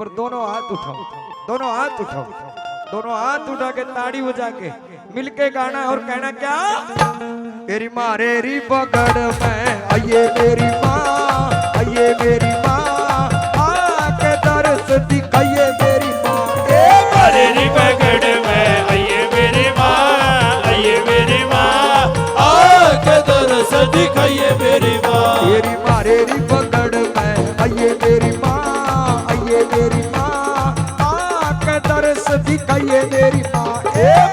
बार दोनों हाथ उठाओ, दोनों हाथ उठाओ, दोनों हाथ उठा के ताड़ी बजा के मिलके गाना और कहना क्या? तेरी मारेरी पकड़ में आइए मेरी माँ, आइए मेरी माँ, आके दर्श दिखाइए मेरी माँ। मारेरी पकड़ में आइए मेरी माँ, आइए मेरी माँ, आके दर्श दिखाइए मेरी माँ। तेरी मारेरी पकड़ में आइए मेरी माँ, आइए मेरी माँ, आके दर्श दिखाइए मेरी माँ।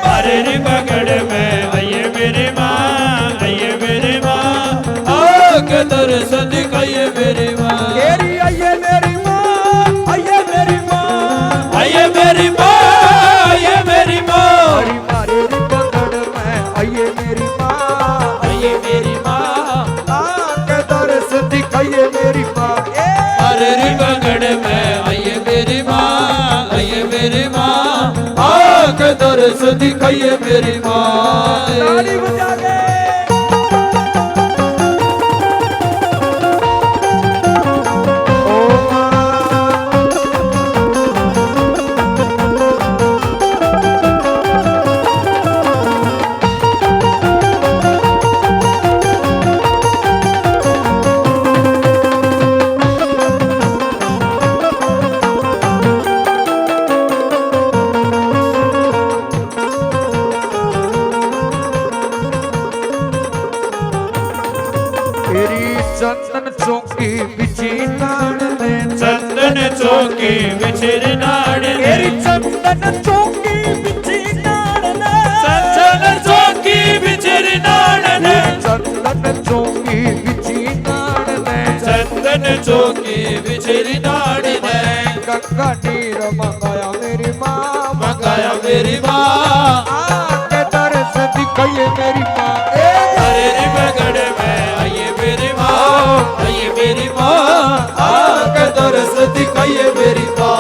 मारेरी पकड़ में आइए मेरी माँ, आइए मेरी माँ, आके दर्श दिखाइए मेरी माँ। तेरी आइए मेरी माँ, आइए मेरी माँ, आइए मेरी माँ, आइए मेरी माँ। तेरी मारेरी पकड़ में आइए मेरी माँ, आइए मेरी माँ, आके दर्श दिखाइए मेरी माँ। मारेरी पकड़ में आइए मेरी माँ, आइए मेरी माँ, आके दर्श दिखाइए मेरी माँ। ताली बजा के चंदन चौकी बिछी नाड़ ने, चंदन चौकी बिछिर नाड़ ने, तेरी चंदन चौकी बिछी नाड़ ने, चंदन चौकी बिछिर नाड़ ने, चंदन चौकी बिछी नाड़ ने, चंदन चौकी बिछिर नाड़ ने। गंगा नीर मंगाया मेरी माँ, मंगाया मेरी माँ, आके दर्श दिखाइए मेरी माँ। मारेरी पकड़ में आइए मेरी माँ, आइए मेरी माँ, आके दर्श दिखाइए मेरी माँ।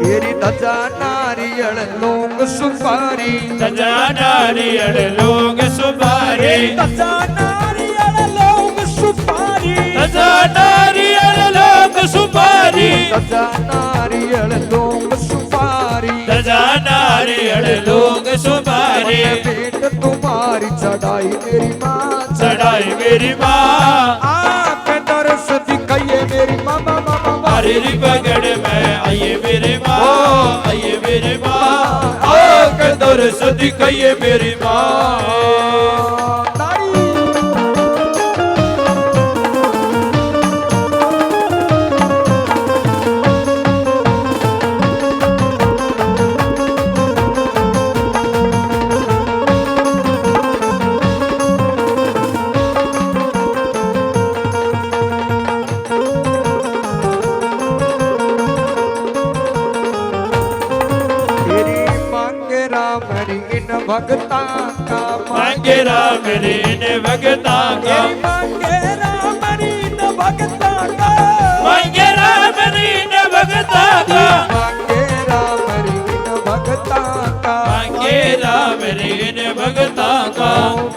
तेरी धजा नारियल लोग सुपारी, धजा नारियल लोग सुपारी, धजा नारियल लोग सुपारी, धजा नारियल लोग सुपारी, धजा नारियल लोग सुपारी, धजा नारियल लोग सुपारी। भेंट तुम्हारी चढ़ाई मेरी माँ, चढ़ाई मेरी माँ, आके दर्श दिखाइए मेरी माँ। मारेरी पकड़ में आइए मेरी माँ, आइए मेरी माँ, आके दर्श दिखाइए मेरी माँ। भगता का मांगे राम रीन भगता का, मांगे राम रीन भगता का, मांगे राम रीन भगता का, मांगे राम रीन भगता का, मांगे राम रीन भगता का।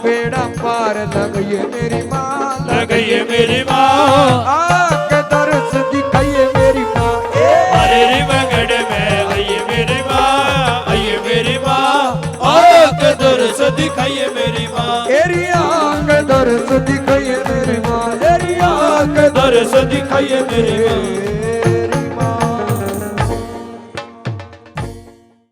बेड़ा पार लगिए मेरी माँ, लगिए मेरी माँ, आके दर्श दिखाइए मेरी माँ। मारेरी पकड़ में आइए मेरी माँ, आइए मेरी माँ, आके दर्श दिखाइए मेरी माँ। तेरी आके दर्श दिखाइए मेरी माँ, तेरी आके दर्श दिखाइए मेरी माँ।